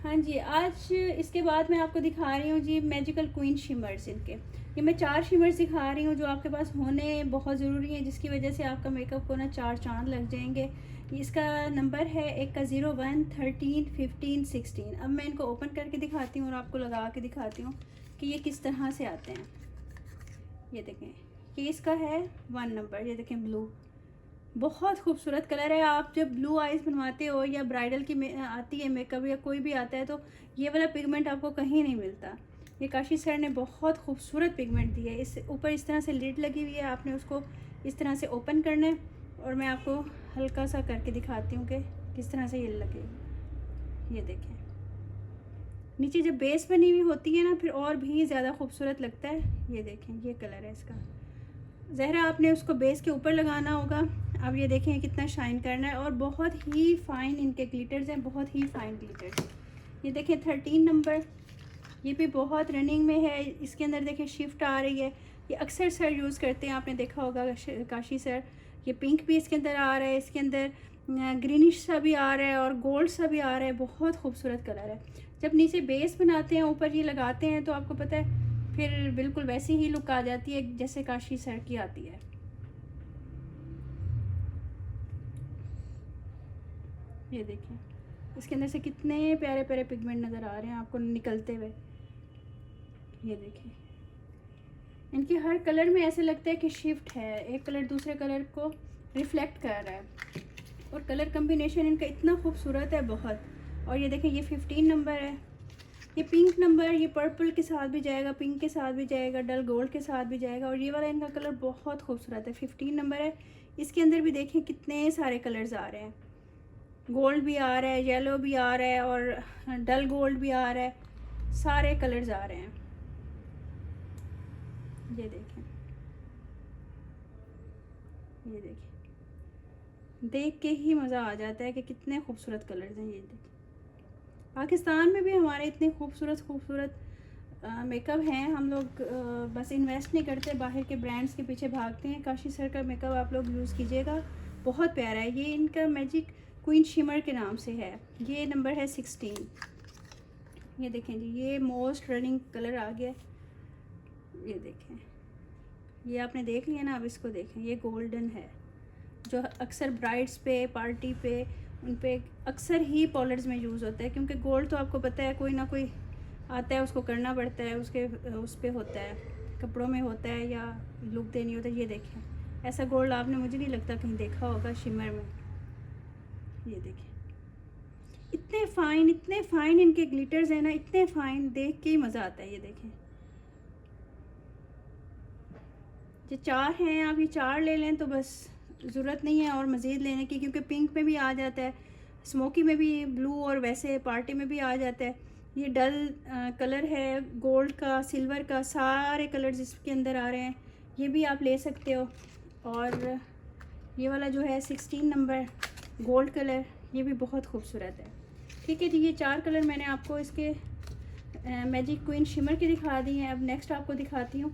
हाँ जी, आज इसके बाद मैं आपको दिखा रही हूँ जी मैजिकल क्वीन शिमर्स इनके। ये मैं 4 शिमर्स दिखा रही हूँ जो आपके पास होने बहुत ज़रूरी है, जिसकी वजह से आपका मेकअप को ना 4 चाँद लग जाएँगे। इसका नंबर है एक का 01, 13, 15, 16। अब मैं इनको ओपन करके दिखाती हूँ और आपको लगा के दिखाती हूँ कि ये किस तरह से आते हैं। ये देखें, ये इसका है 1 नंबर, ये देखें ब्लू। बहुत खूबसूरत कलर है। आप जब ब्लू आइज़ बनवाते हो या ब्राइडल की आती है मेकअप या कोई भी आता है तो ये वाला पिगमेंट आपको कहीं नहीं मिलता। ये काशी सर ने बहुत खूबसूरत पिगमेंट दिया है। इस ऊपर इस तरह से लिड लगी हुई है, आपने उसको इस तरह से ओपन करना है और मैं आपको हल्का सा करके दिखाती हूँ कि किस तरह से ये लगेगी। ये देखें, नीचे जब बेस बनी हुई होती है ना फिर और भी ज़्यादा खूबसूरत लगता है। ये देखें, ये कलर है इसका। ज़हरा आपने उसको बेस के ऊपर लगाना होगा। अब ये देखें कितना शाइन करना है और बहुत ही फ़ाइन इनके ग्लिटर्स हैं, बहुत ही फ़ाइन ग्लिटर्स। ये देखें 13 नंबर, ये भी बहुत रनिंग में है। इसके अंदर देखें शिफ्ट आ रही है। ये अक्सर सर यूज़ करते हैं, आपने देखा होगा काशी सर। ये पिंक भी इसके अंदर आ रहा है, इसके अंदर ग्रीनिश सा भी आ रहा है और गोल्ड सा भी आ रहा है। बहुत खूबसूरत कलर है। जब नीचे बेस बनाते हैं ऊपर ये लगाते हैं तो आपको पता है फिर बिल्कुल वैसी ही लुक आ जाती है जैसे काशी सर की आती है। ये देखिए, इसके अंदर से कितने प्यारे प्यारे पिगमेंट नज़र आ रहे हैं आपको निकलते हुए। ये देखिए, इनके हर कलर में ऐसे लगता है कि शिफ्ट है, एक कलर दूसरे कलर को रिफ्लेक्ट कर रहा है और कलर कम्बिनेशन इनका इतना खूबसूरत है बहुत। और ये देखें, ये 15 नंबर है। ये पिंक नंबर, ये पर्पल के साथ भी जाएगा, पिंक के साथ भी जाएगा, डल गोल्ड के साथ भी जाएगा और ये वाला इनका कलर बहुत खूबसूरत है। 15 नंबर है। इसके अंदर भी देखें कितने सारे कलर्स आ रहे हैं। गोल्ड भी आ रहा है, येलो भी आ रहा है और डल गोल्ड भी आ रहा है, सारे कलर्स आ रहे हैं। ये देखें, ये देखें, देख के ही मज़ा आ जाता है कि कितने खूबसूरत कलर्स हैं। ये देखें, पाकिस्तान में भी हमारे इतने खूबसूरत खूबसूरत मेकअप हैं। हम लोग बस इन्वेस्ट नहीं करते, बाहर के ब्रांड्स के पीछे भागते हैं। काशी सर का मेकअप आप लोग यूज़ कीजिएगा, बहुत प्यारा है। ये इनका मैजिक क्वीन शिमर के नाम से है। ये नंबर है 16। ये देखें जी, ये मोस्ट रनिंग कलर आ गया। ये देखें, ये आपने देख लिया ना, अब इसको देखें। ये गोल्डन है जो अक्सर ब्राइड्स पे, पार्टी पे, उन पे अक्सर ही पार्लर्स में यूज़ होता है, क्योंकि गोल्ड तो आपको पता है कोई ना कोई आता है, उसको करना पड़ता है, उसके उस पे होता है, कपड़ों में होता है या लुक देनी होता है। ये देखें, ऐसा गोल्ड आपने, मुझे नहीं लगता कहीं देखा होगा शिमर में। ये देखें, इतने फ़ाइन इनके ग्लिटर्स हैं ना, इतने फ़ाइन, देख के ही मज़ा आता है। ये देखें, ये 4 हैं, आप ये 4 ले लें तो बस, ज़रूरत नहीं है और मज़ीद लेने की, क्योंकि पिंक में भी आ जाता है, स्मोकी में भी, ब्लू और वैसे पार्टी में भी आ जाता है। ये डल कलर है, गोल्ड का, सिल्वर का, सारे कलर्स इसके अंदर आ रहे हैं। ये भी आप ले सकते हो। और ये वाला जो है 16 नंबर गोल्ड कलर, ये भी बहुत खूबसूरत है। ठीक है जी, ये 4 कलर मैंने आपको इसके मैजिक क्वीन शिमर के दिखा दी हैं। अब नेक्स्ट आपको दिखाती हूँ